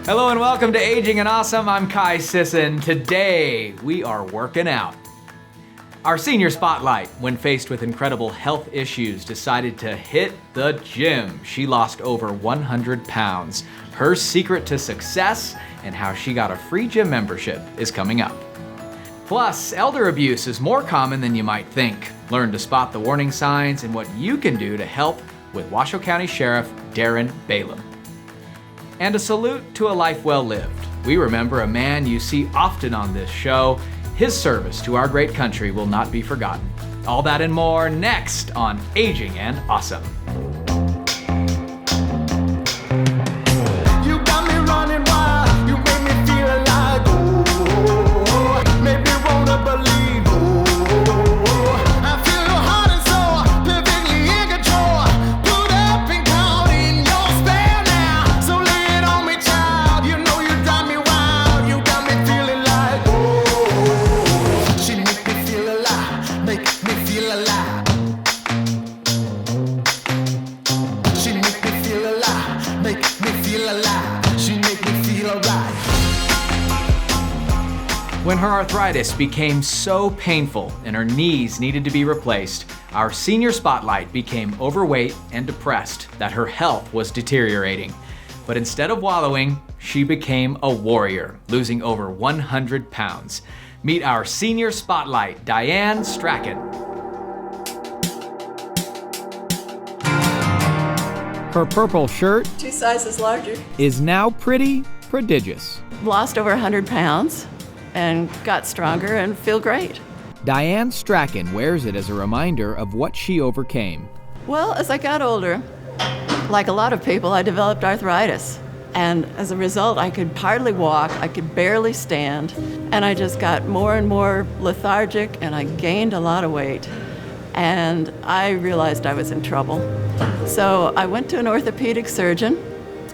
Hello and welcome to Aging and Awesome. I'm Kai Sisson. Today, we are working out. Our senior spotlight, when faced with incredible health issues, decided to hit the gym. She lost over 100 pounds. Her secret to success and how she got a free gym membership is coming up. Plus, elder abuse is more common than you might think. Learn to spot the warning signs and what you can do to help with Washoe County Sheriff Darren Balaam. And a salute to a life well lived. We remember a man you see often on this show. His service to our great country will not be forgotten. All that and more next on Aging and Awesome. You got me running wild, you make me feel alive. Oh, make me wanna believe. Oh, I feel your heart and soul, perfectly in control. Put up and count in your spell now. So lay it on me, child. You know you drive me wild, you got me feeling like. Oh, she make me feel alive, make me feel alive. She make me feel alive, make me feel alive. She make me feel alright. When her arthritis became so painful and her knees needed to be replaced, our senior spotlight became overweight and depressed that her health was deteriorating. But instead of wallowing, she became a warrior, losing over 100 pounds. Meet our senior spotlight, Diane Strachan. Her purple shirt 2 sizes larger. is now pretty prodigious. Lost over 100 pounds and got stronger and feel great. Diane Strachan wears it as a reminder of what she overcame. Well, as I got older, like a lot of people, I developed arthritis. And as a result, I could hardly walk, I could barely stand, and I just got more and more lethargic, and I gained a lot of weight. And I realized I was in trouble. So I went to an orthopedic surgeon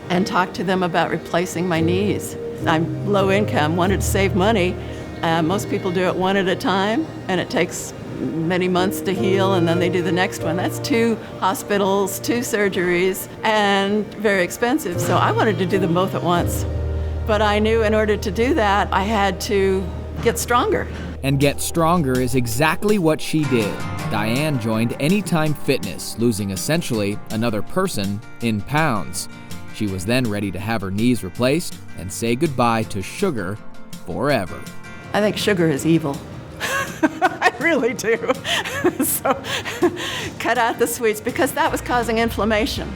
and talked to them about replacing my knees. I'm low income, wanted to save money. Most people do it one at a time, and it takes many months to heal, and then they do the next one. That's 2 hospitals, 2 surgeries, and very expensive. So I wanted to do them both at once. But I knew in order to do that, I had to get stronger. And get stronger is exactly what she did. Diane joined Anytime Fitness, losing essentially another person in pounds. She was then ready to have her knees replaced and say goodbye to sugar forever. I think sugar is evil. I really do. So cut out the sweets because that was causing inflammation,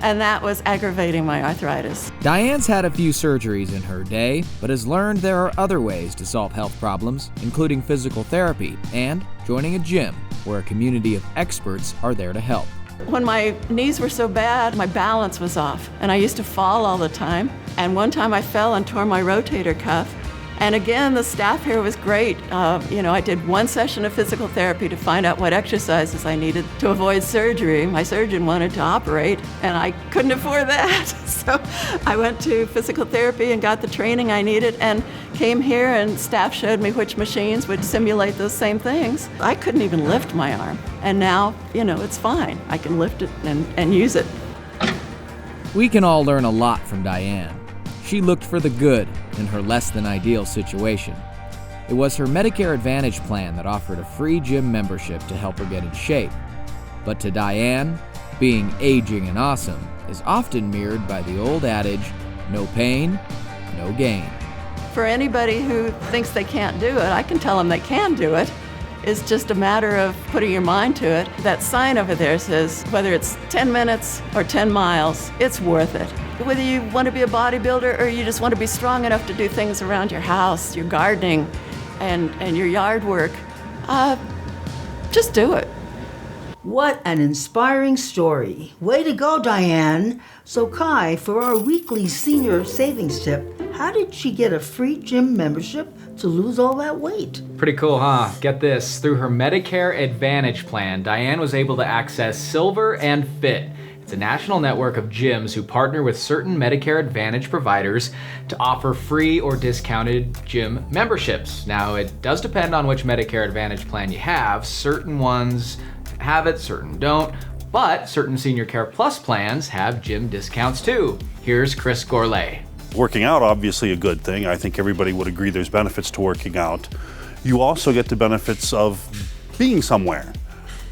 and that was aggravating my arthritis. Diane's had a few surgeries in her day, but has learned there are other ways to solve health problems, including physical therapy and joining a gym where a community of experts are there to help. When my knees were so bad, my balance was off, and I used to fall all the time. And one time I fell and tore my rotator cuff. And again, the staff here was great. I did 1 session of physical therapy to find out what exercises I needed to avoid surgery. My surgeon wanted to operate, and I couldn't afford that. So I went to physical therapy and got the training I needed and came here, and staff showed me which machines would simulate those same things. I couldn't even lift my arm, and now, it's fine. I can lift it and use it. We can all learn a lot from Diane. She looked for the good in her less than ideal situation. It was her Medicare Advantage plan that offered a free gym membership to help her get in shape. But to Diane, being aging and awesome is often mirrored by the old adage, no pain, no gain. For anybody who thinks they can't do it, I can tell them they can do it. It's just a matter of putting your mind to it. That sign over there says whether it's 10 minutes or 10 miles, it's worth it. Whether you want to be a bodybuilder or you just want to be strong enough to do things around your house, your gardening, and your yard work, just do it. What an inspiring story. Way to go, Diane. So Kai, for our weekly senior savings tip, how did she get a free gym membership to lose all that weight? Pretty cool, huh? Get this, through her Medicare Advantage plan, Diane was able to access Silver and Fit. It's a national network of gyms who partner with certain Medicare Advantage providers to offer free or discounted gym memberships. Now, it does depend on which Medicare Advantage plan you have. Certain ones have it, certain don't, but certain Senior Care Plus plans have gym discounts too. Here's Chris Gourlay. Working out, obviously a good thing. I think everybody would agree there's benefits to working out. You also get the benefits of being somewhere.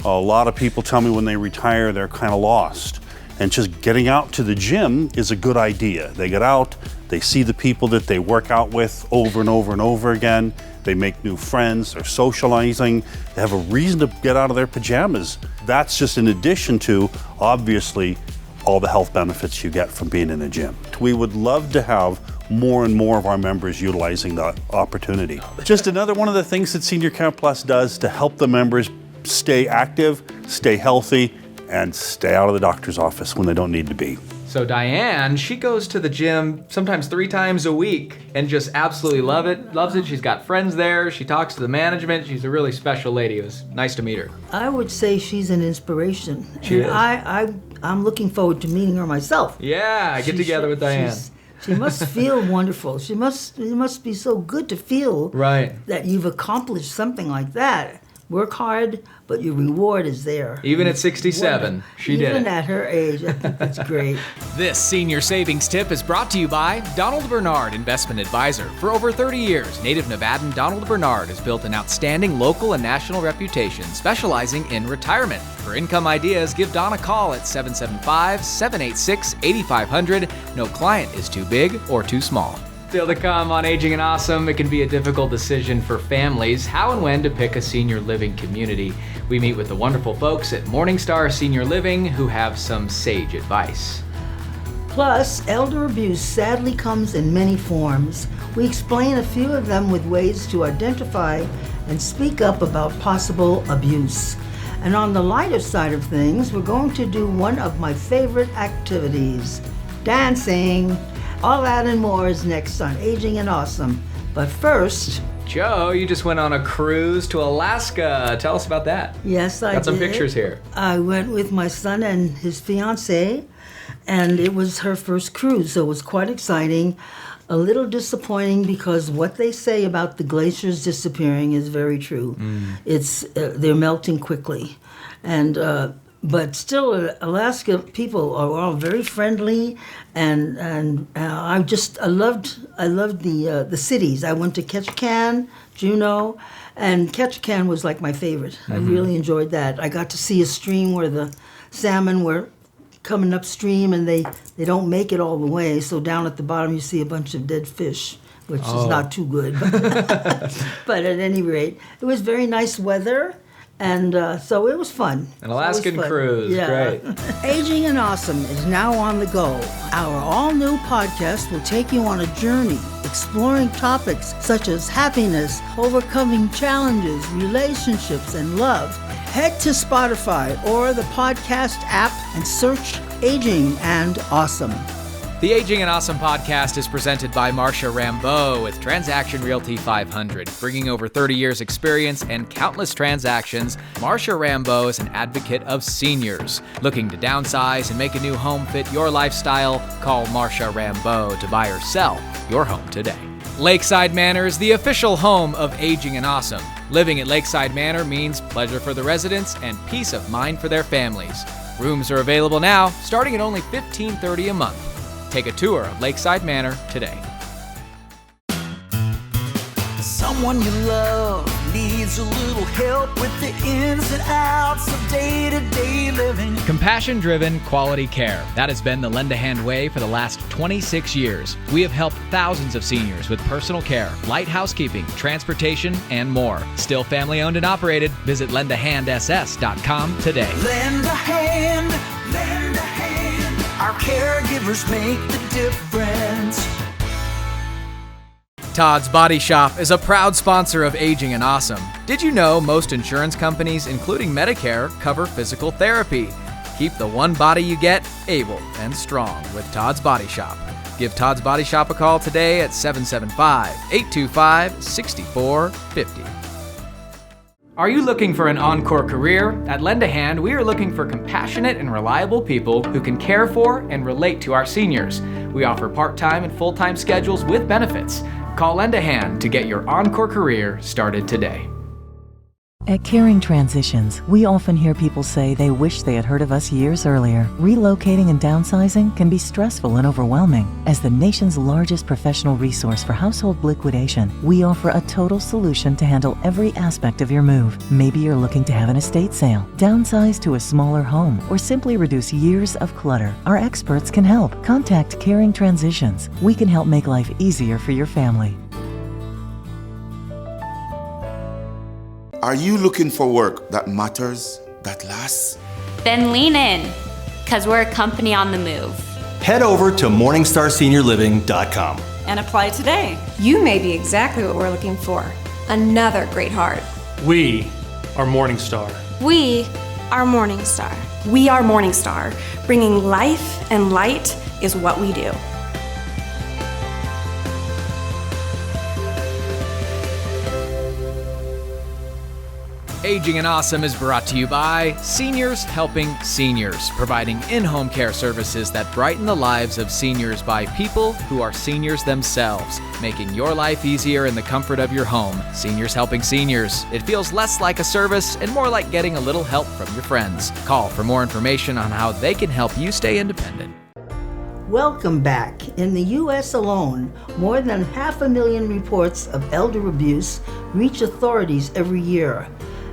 A lot of people tell me when they retire, they're kind of lost. And just getting out to the gym is a good idea. They get out, they see the people that they work out with over and over and over again. They make new friends, they're socializing, they have a reason to get out of their pajamas. That's just in addition to, obviously, all the health benefits you get from being in a gym. We would love to have more and more of our members utilizing that opportunity. Just another one of the things that Senior Care Plus does to help the members stay active, stay healthy, and stay out of the doctor's office when they don't need to be. So Diane, she goes to the gym sometimes 3 times a week and just absolutely loves it. She's got friends there. She talks to the management. She's a really special lady. It was nice to meet her. I would say she's an inspiration. She and is. I'm looking forward to meeting her myself. Yeah, get together with Diane. She must feel wonderful. It must be so good to feel that you've accomplished something like that. Work hard, but your reward is there. Even at 67, she did it. Even at her age, I think that's great. This senior savings tip is brought to you by Donald Bernard Investment Advisor. For over 30 years, native Nevadan Donald Bernard has built an outstanding local and national reputation specializing in retirement. For income ideas, give Don a call at 775-786-8500. No client is too big or too small. Still to come on Aging and Awesome, it can be a difficult decision for families how and when to pick a senior living community. We meet with the wonderful folks at Morningstar Senior Living who have some sage advice. Plus, elder abuse sadly comes in many forms. We explain a few of them with ways to identify and speak up about possible abuse. And on the lighter side of things, we're going to do one of my favorite activities, dancing. All that and more is next on Aging and Awesome. But first... Joe, you just went on a cruise to Alaska. Tell us about that. Yes, I did. Got some pictures here. I went with my son and his fiancée, and it was her first cruise, so it was quite exciting. A little disappointing because what they say about the glaciers disappearing is very true. They're melting quickly. And but still, Alaska people are all very friendly, and I loved the cities. I went to Ketchikan, Juneau, and Ketchikan was like my favorite. I really enjoyed that. I got to see a stream where the salmon were coming upstream, and they don't make it all the way. So down at the bottom, you see a bunch of dead fish, which is not too good. But at any rate, it was very nice weather. And so it was fun. An Alaskan cruise, great. Aging and Awesome is now on the go. Our all-new podcast will take you on a journey, exploring topics such as happiness, overcoming challenges, relationships, and love. Head to Spotify or the podcast app and search Aging and Awesome. The Aging and Awesome podcast is presented by Marcia Rambeau with Transaction Realty 500. Bringing over 30 years experience and countless transactions, Marcia Rambeau is an advocate of seniors. Looking to downsize and make a new home fit your lifestyle? Call Marcia Rambeau to buy or sell your home today. Lakeside Manor is the official home of Aging and Awesome. Living at Lakeside Manor means pleasure for the residents and peace of mind for their families. Rooms are available now, starting at only $15.30 a month. Take a tour of Lakeside Manor today. Someone you love needs a little help with the ins and outs of day-to-day living. Compassion-driven quality care. That has been the Lend a Hand way for the last 26 years. We have helped thousands of seniors with personal care, light housekeeping, transportation, and more. Still family-owned and operated. Visit lendahandss.com today. Lend a hand, lend a hand. Our caregivers make the difference. Todd's Body Shop is a proud sponsor of Aging and Awesome. Did you know most insurance companies, including Medicare, cover physical therapy? Keep the one body you get able and strong with Todd's Body Shop. Give Todd's Body Shop a call today at 775-825-6450. Are you looking for an encore career? At Lend a Hand, we are looking for compassionate and reliable people who can care for and relate to our seniors. We offer part-time and full-time schedules with benefits. Call Lend a Hand to get your encore career started today. At Caring Transitions, we often hear people say they wish they had heard of us years earlier. Relocating and downsizing can be stressful and overwhelming. As the nation's largest professional resource for household liquidation, we offer a total solution to handle every aspect of your move. Maybe you're looking to have an estate sale, downsize to a smaller home, or simply reduce years of clutter. Our experts can help. Contact Caring Transitions. We can help make life easier for your family. Are you looking for work that matters, that lasts? Then lean in, because we're a company on the move. Head over to MorningstarSeniorLiving.com and apply today. You may be exactly what we're looking for. Another great heart. We are Morningstar. We are Morningstar. We are Morningstar. Bringing life and light is what we do. Aging and Awesome is brought to you by Seniors Helping Seniors, providing in-home care services that brighten the lives of seniors by people who are seniors themselves, making your life easier in the comfort of your home. Seniors Helping Seniors. It feels less like a service and more like getting a little help from your friends. Call for more information on how they can help you stay independent. Welcome back. In the U.S. alone, more than 500,000 reports of elder abuse reach authorities every year.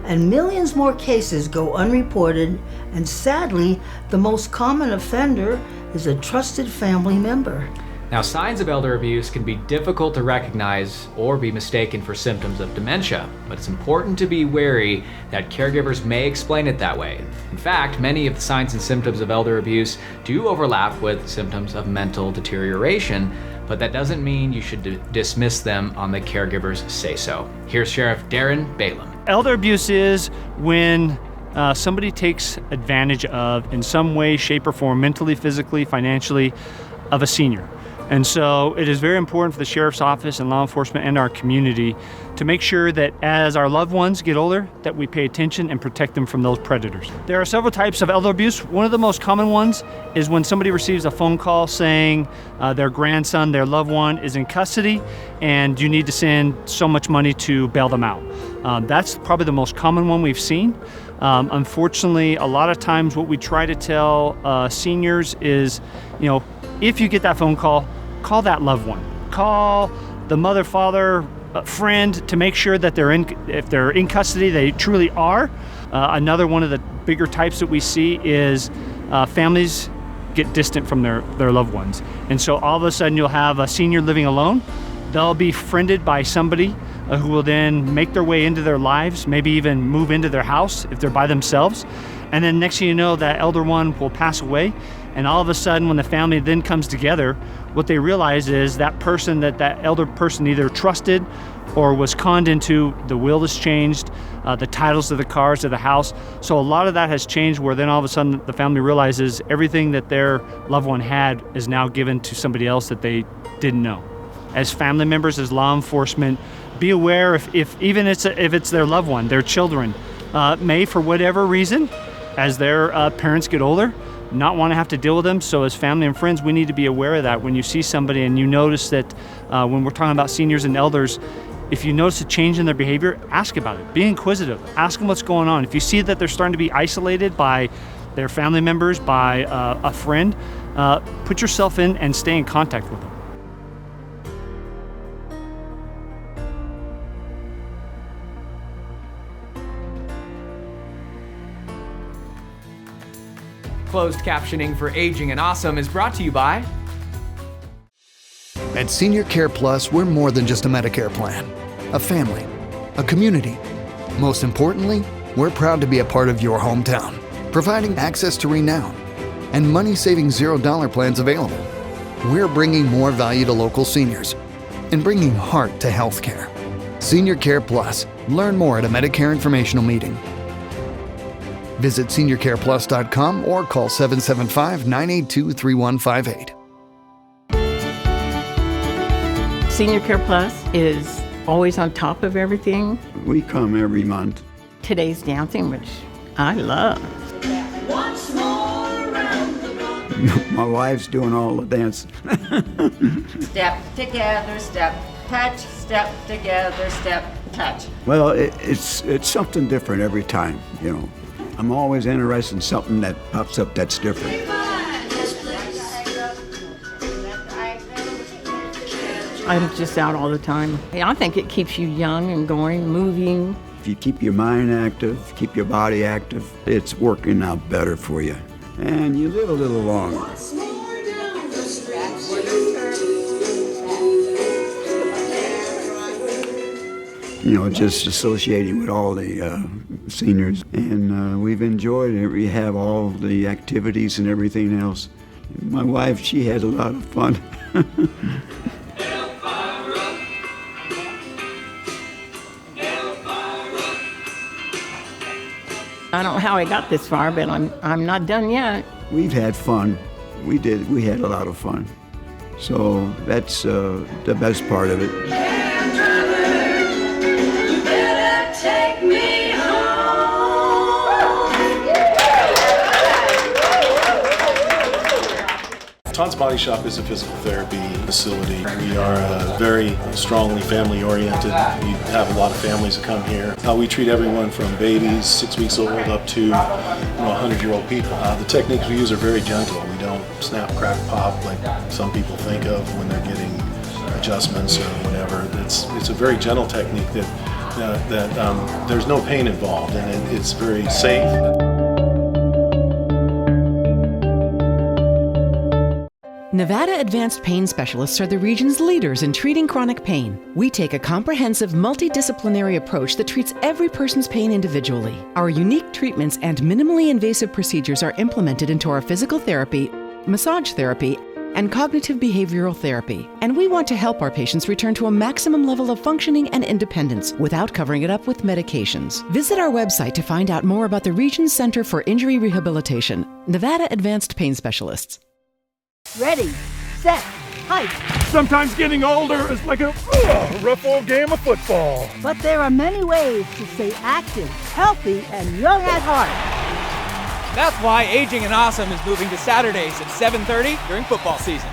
And millions more cases go unreported, and sadly, the most common offender is a trusted family member. Now, signs of elder abuse can be difficult to recognize or be mistaken for symptoms of dementia, but it's important to be wary that caregivers may explain it that way. In fact, many of the signs and symptoms of elder abuse do overlap with symptoms of mental deterioration, but that doesn't mean you should dismiss them on the caregiver's say-so. Here's Sheriff Darren Balaam. Elder abuse is when somebody takes advantage of, in some way, shape, or form, mentally, physically, financially, of a senior. And so it is very important for the Sheriff's Office and law enforcement and our community to make sure that as our loved ones get older, that we pay attention and protect them from those predators. There are several types of elder abuse. One of the most common ones is when somebody receives a phone call saying their grandson, their loved one, is in custody and you need to send so much money to bail them out. That's probably the most common one we've seen. Unfortunately, a lot of times what we try to tell seniors is, if you get that phone call, call that loved one. Call the mother, father, friend to make sure that if they're in custody, they truly are. Another one of the bigger types that we see is families get distant from their loved ones. And so all of a sudden you'll have a senior living alone. They'll be friended by somebody who will then make their way into their lives, maybe even move into their house if they're by themselves. And then next thing you know, that elder one will pass away. And all of a sudden, when the family then comes together, what they realize is that person that elder person either trusted or was conned into, the will has changed, the titles of the cars of the house. So a lot of that has changed, where then all of a sudden the family realizes everything that their loved one had is now given to somebody else that they didn't know. As family members, as law enforcement, be aware if it's their loved one, their children, may, for whatever reason, as their parents get older, not want to have to deal with them. So as family and friends, we need to be aware of that. When you see somebody and you notice that when we're talking about seniors and elders, if you notice a change in their behavior, ask about it. Be inquisitive. Ask them what's going on. If you see that they're starting to be isolated by their family members, by a friend, put yourself in and stay in contact with them. Closed captioning for Aging and Awesome is brought to you by... At Senior Care Plus, we're more than just a Medicare plan. A family, a community. Most importantly, we're proud to be a part of your hometown, providing access to Renown and money-saving $0 plans available. We're bringing more value to local seniors and bringing heart to healthcare. Senior Care Plus. Learn more at a Medicare informational meeting. Visit seniorcareplus.com or call 775-982-3158. Senior Care Plus is always on top of everything. We come every month. Today's dancing, which I love. Once more around the block. My wife's doing all the dancing. Step together, step, touch, step together, step. Touch. Well, it's something different every time, you know. I'm always interested in something that pops up that's different. I'm just out all the time. I think it keeps you young and going, moving. If you keep your mind active, keep your body active, it's working out better for you. And you live a little longer. You know, just associating with all the seniors. And we've enjoyed it. We have all the activities and everything else. My wife, she had a lot of fun. I don't know how I got this far, but I'm not done yet. We've had fun. We had a lot of fun. So that's the best part of it. Take me Todd's Body Shop is a physical therapy facility. We are very strongly family-oriented. We have a lot of families that come here. We treat everyone from babies, 6 weeks old, up to 100-year-old people. The techniques we use are very gentle. We don't snap, crack, pop like some people think of when they're getting adjustments or whatever. It's a very gentle technique that there's no pain involved, and it's very safe. Nevada Advanced Pain Specialists are the region's leaders in treating chronic pain. We take a comprehensive, multidisciplinary approach that treats every person's pain individually. Our unique treatments and minimally invasive procedures are implemented into our physical therapy, massage therapy, and cognitive behavioral therapy. And we want to help our patients return to a maximum level of functioning and independence without covering it up with medications. Visit our website to find out more about the Region's Center for Injury Rehabilitation, Nevada Advanced Pain Specialists. Ready, set, hike. Sometimes getting older is like a rough old game of football. But there are many ways to stay active, healthy, and young at heart. That's why Aging and Awesome is moving to Saturdays at 7:30 during football season.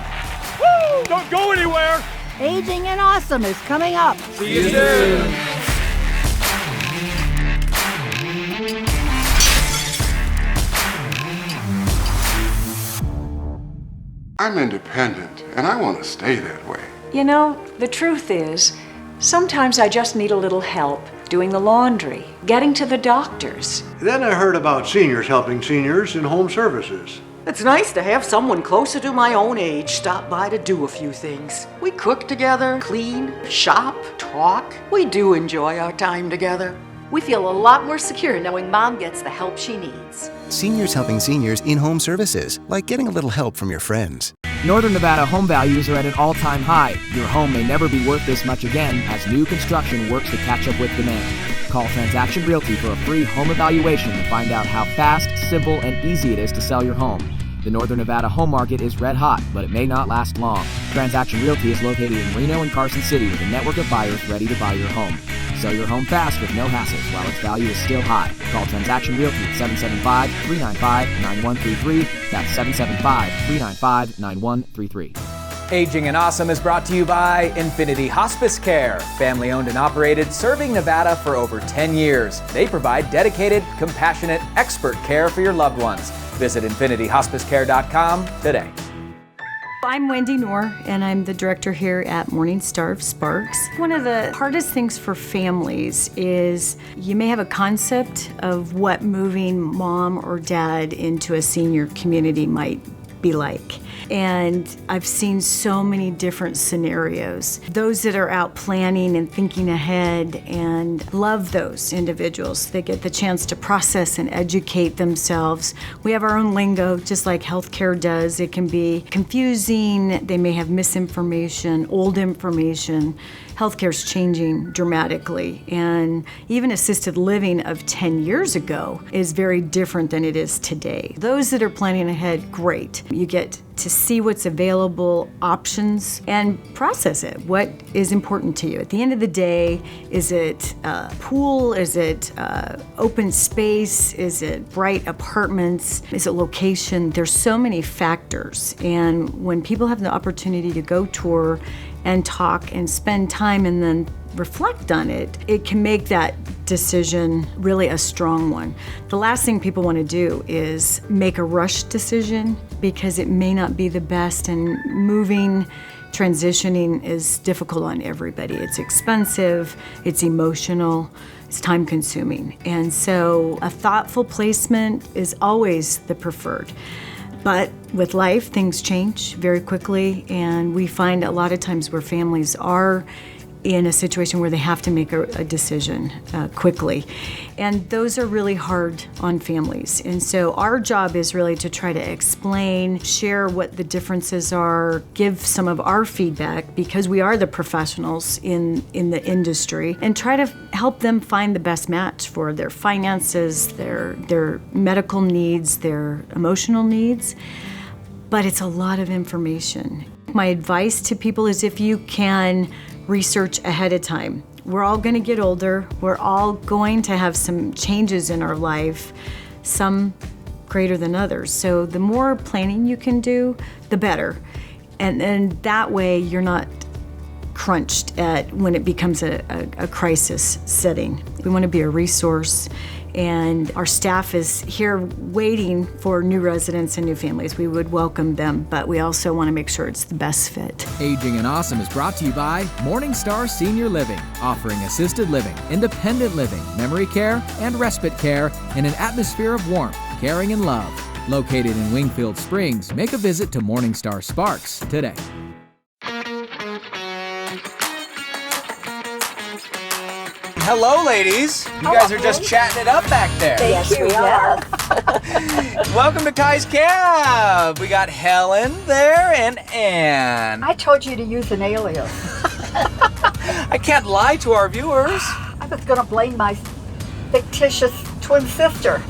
Woo! Don't go anywhere! Aging and Awesome is coming up. See you soon! I'm independent, and I want to stay that way. You know, the truth is, sometimes I just need a little help doing the laundry, getting to the doctors. Then I heard about seniors helping seniors in home services. It's nice to have someone closer to my own age stop by to do a few things. We cook together, clean, shop, talk. We do enjoy our time together. We feel a lot more secure knowing Mom gets the help she needs. Seniors helping seniors in home services, like getting a little help from your friends. Northern Nevada home values are at an all-time high. Your home may never be worth this much again as new construction works to catch up with demand. Call Transaction Realty for a free home evaluation to find out how fast, simple, and easy it is to sell your home. The Northern Nevada home market is red hot, but it may not last long. Transaction Realty is located in Reno and Carson City with a network of buyers ready to buy your home. Sell your home fast with no hassles while its value is still high. Call Transaction Realty at 775-395-9133. That's 775-395-9133. Aging and Awesome is brought to you by Infinity Hospice Care, family owned and operated, serving Nevada for over 10 years. They provide dedicated, compassionate, expert care for your loved ones. Visit infinityhospicecare.com today. I'm Wendy Knorr, and I'm the director here at Morningstar of Sparks. One of the hardest things for families is you may have a concept of what moving mom or dad into a senior community might be like. And I've seen so many different scenarios. Those that are out planning and thinking ahead and love those individuals. They get the chance to process and educate themselves. We have our own lingo, just like healthcare does. It can be confusing. They may have misinformation, old information. Healthcare's changing dramatically, and even assisted living of 10 years ago is very different than it is today. Those that are planning ahead, great. You get to see what's available, options, and process it. What is important to you? At the end of the day, is it a pool? Is it open space? Is it bright apartments? Is it location? There's so many factors. And when people have the opportunity to go tour and talk and spend time and then reflect on it, it can make that decision really a strong one. The last thing people want to do is make a rushed decision because it may not be the best, and transitioning is difficult on everybody. It's expensive, it's emotional, it's time consuming. And so a thoughtful placement is always the preferred. But with life, things change very quickly, and we find a lot of times where families are in a situation where they have to make a decision quickly. And those are really hard on families. And so our job is really to try to explain, share what the differences are, give some of our feedback, because we are the professionals in the industry, and try to help them find the best match for their finances, their medical needs, their emotional needs. But it's a lot of information. My advice to people is if you can research ahead of time. We're all going to get older. We're all going to have some changes in our life, some greater than others. So the more planning you can do, the better. And that way you're not crunched at when it becomes a crisis setting. We want to be a resource, and our staff is here waiting for new residents and new families. We would welcome them, but we also want to make sure it's the best fit. Aging and Awesome is brought to you by Morningstar Senior Living, offering assisted living, independent living, memory care, and respite care in an atmosphere of warmth, caring, and love. Located in Wingfield Springs, make a visit to Morningstar Sparks today. Hello, ladies. You guys are just chatting it up back there. Yes, we are. Welcome to Kai's Cab. We got Helen there and Ann. I told you to use an alias. I can't lie to our viewers. I was going to blame my fictitious twin sister.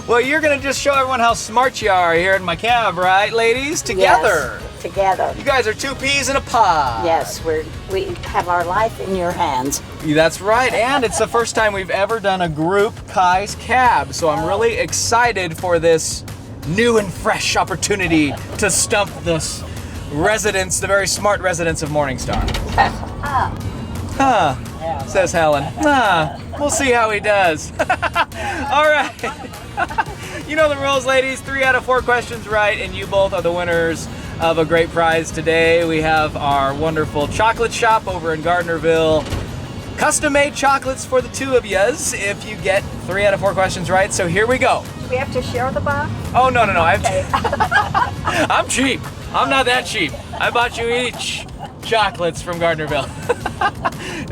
Well, you're going to just show everyone how smart you are here in my cab, right, ladies? Together. Yes, together. You guys are two peas in a pod. Yes, we have our life in your hands. That's right, and it's the first time we've ever done a group Kai's Cab, so I'm really excited for this new and fresh opportunity to stump this residents, the very smart residents of Morningstar. Says Helen. We'll see how he does. All right. You know the rules, ladies. 3 out of 4 questions right, and you both are the winners of a great prize today. We have our wonderful chocolate shop over in Gardnerville. Custom-made chocolates for the two of yous if you get 3 out of 4 questions right. So here we go. Do we have to share the box? Oh, no. Okay. I'm cheap. I'm not that cheap. I bought you each chocolates from Gardnerville.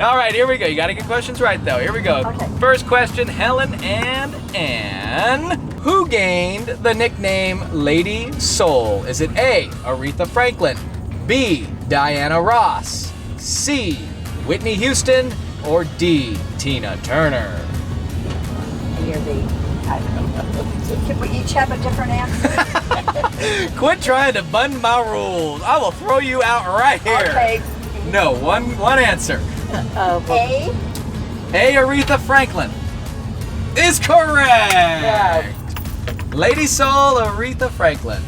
All right, here we go. You got to get questions right, though. Here we go. Okay. First question, Helen and Ann. Who gained the nickname Lady Soul? Is it A, Aretha Franklin, B, Diana Ross, C, Whitney Houston, or D, Tina Turner? You're B. Could we each have a different answer? Quit trying to bend my rules. I will throw you out right here. Okay. No, one answer. A? A, Aretha Franklin is correct. Lady Soul, Aretha Franklin.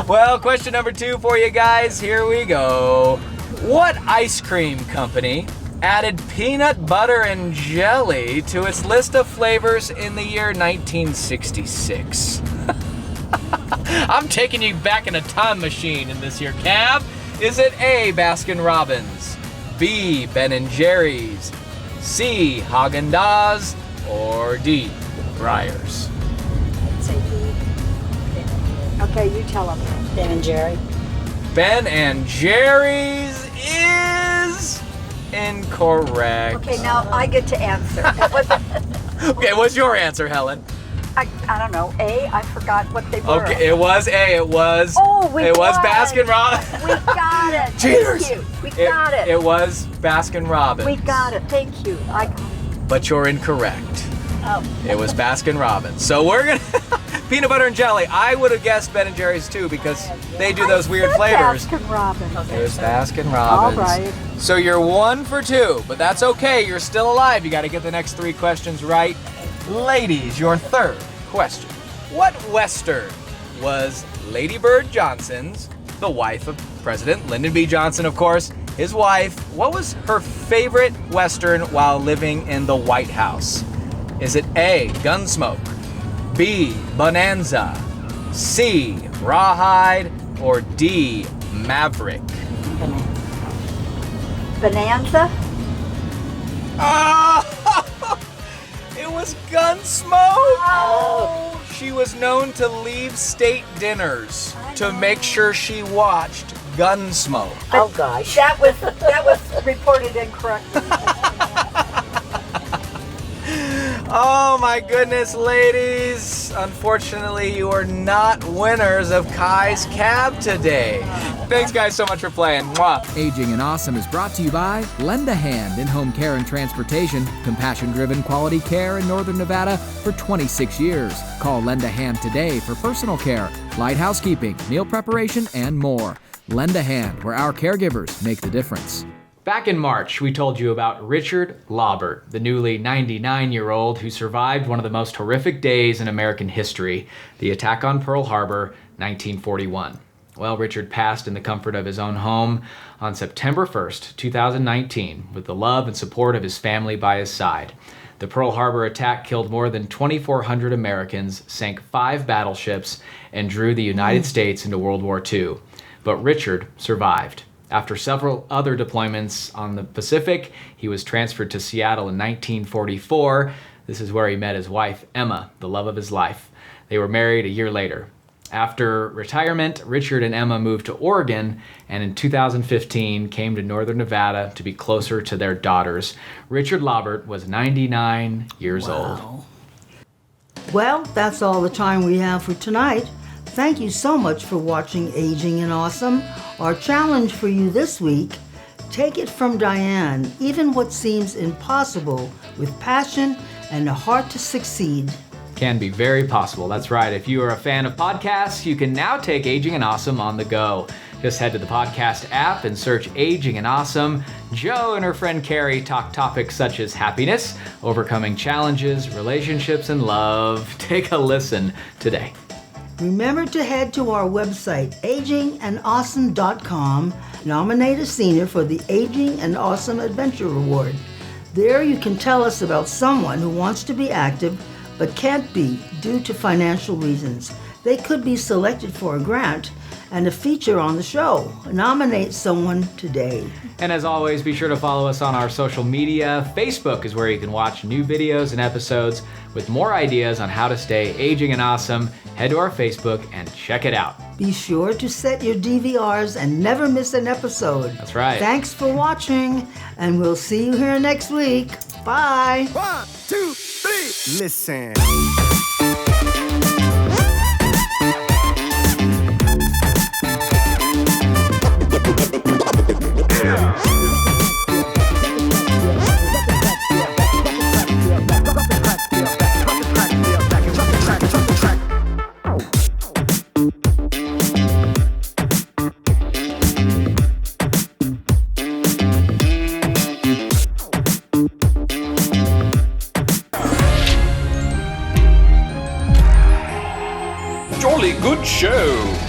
Well, question number 2 for you guys. Here we go. What ice cream company added peanut butter and jelly to its list of flavors in the year 1966? I'm taking you back in a time machine in this here cab. Is it A, Baskin Robbins, B, Ben & Jerry's, C, Haagen-Dazs, or D, Breyers? Say B. Okay, you tell them. Ben & Jerry. Ben & Jerry's is incorrect. Okay, now I get to answer. Okay, what's your answer, Helen? I don't know. A, I forgot what they were. Okay, it was A. It was. Oh, we It was won. Baskin Robbins. We got it. Cheaters. Thank you. We got it. It was Baskin Robbins. We got it. Thank you. But you're incorrect. Oh. It was Baskin Robbins. So we're gonna Peanut butter and jelly. I would have guessed Ben & Jerry's too because they do those weird flavors. Baskin-Robbins. It was Baskin-Robbins. All right. So you're 1 for 2, but that's okay. You're still alive. You got to get the next 3 questions right. Ladies, your third question. What Western was Lady Bird Johnson's, the wife of President Lyndon B. Johnson, of course, his wife? What was her favorite Western while living in the White House? Is it A, Gunsmoke, B, Bonanza, C, Rawhide, or D, Maverick? Bonanza? Oh, it was Gunsmoke! Oh. She was known to leave state dinners to make sure she watched Gunsmoke. Oh gosh. That was reported incorrectly. Oh my goodness, ladies. Unfortunately, you are not winners of Kai's Cab today. Thanks guys so much for playing. Mwah. Aging and Awesome is brought to you by Lend a Hand in Home Care and Transportation, compassion-driven quality care in Northern Nevada for 26 years. Call Lend a Hand today for personal care, light housekeeping, meal preparation, and more. Lend a Hand, where our caregivers make the difference. Back in March, we told you about Richard Lawbert, the newly 99-year-old who survived one of the most horrific days in American history, the attack on Pearl Harbor, 1941. Well, Richard passed in the comfort of his own home on September 1st, 2019, with the love and support of his family by his side. The Pearl Harbor attack killed more than 2,400 Americans, sank 5 battleships, and drew the United States into World War II. But Richard survived. After several other deployments on the Pacific, he was transferred to Seattle in 1944. This is where he met his wife, Emma, the love of his life. They were married a year later. After retirement, Richard and Emma moved to Oregon, and in 2015 came to Northern Nevada to be closer to their daughters. Richard Lawbert was 99 years old. Well, that's all the time we have for tonight. Thank you so much for watching Aging and Awesome. Our challenge for you this week, take it from Diane, even what seems impossible with passion and a heart to succeed. Can be very possible, that's right. If you are a fan of podcasts, you can now take Aging and Awesome on the go. Just head to the podcast app and search Aging and Awesome. Jo and her friend Carrie talk topics such as happiness, overcoming challenges, relationships, and love. Take a listen today. Remember to head to our website, agingandawesome.com, nominate a senior for the Aging and Awesome Adventure Award. There you can tell us about someone who wants to be active but can't be due to financial reasons. They could be selected for a grant and a feature on the show. Nominate someone today. And as always, be sure to follow us on our social media. Facebook is where you can watch new videos and episodes with more ideas on how to stay aging and awesome. Head to our Facebook and check it out. Be sure to set your DVRs and never miss an episode. That's right. Thanks for watching, and we'll see you here next week. Bye. 1, 2, 3. Listen. Jolly good show.